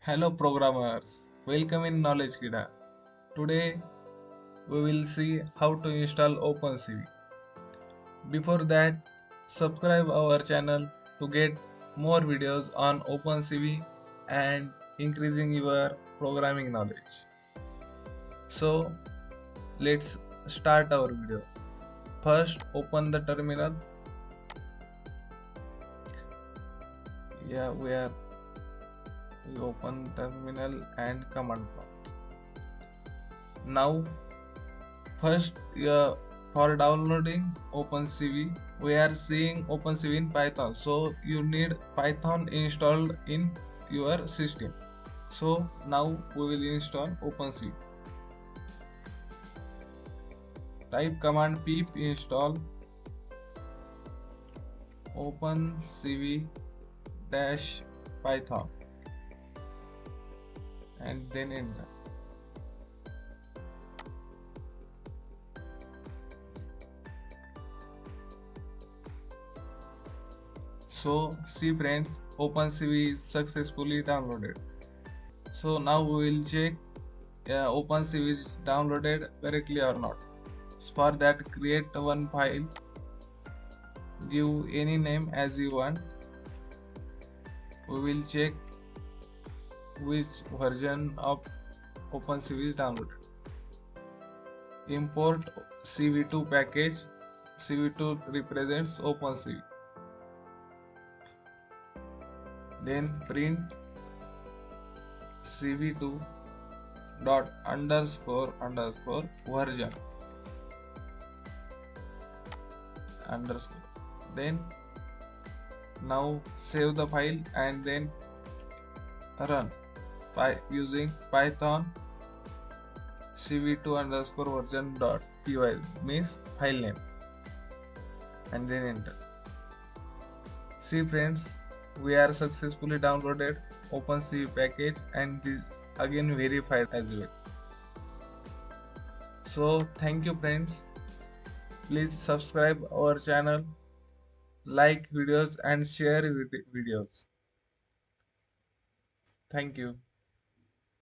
Hello programmers, welcome in Knowledge Kida. Today we will see how to install OpenCV. Before that, subscribe our channel to get more videos on OpenCV and increasing your programming knowledge. So let's start our video. First open the terminal. We open terminal and command prompt. Now first, for downloading OpenCV, we are seeing OpenCV in Python. So you need Python installed in your system. So now we will install OpenCV. Type command pip install OpenCV -python and then enter. So see friends, OpenCV is successfully downloaded. So now we will check OpenCV is downloaded correctly or not. For that, create one file, give any name as you want. We will check which version of OpenCV is downloaded. Import CV2 package. CV2 represents OpenCV. Then print CV2 dot underscore version underscore. Then now save the file and then run by using python cv2 underscore version dot py means file name and then enter. See friends, we are successfully downloaded OpenCV package and this again verified as well. So thank you friends. Please subscribe our channel, like videos and share videos. Thank you.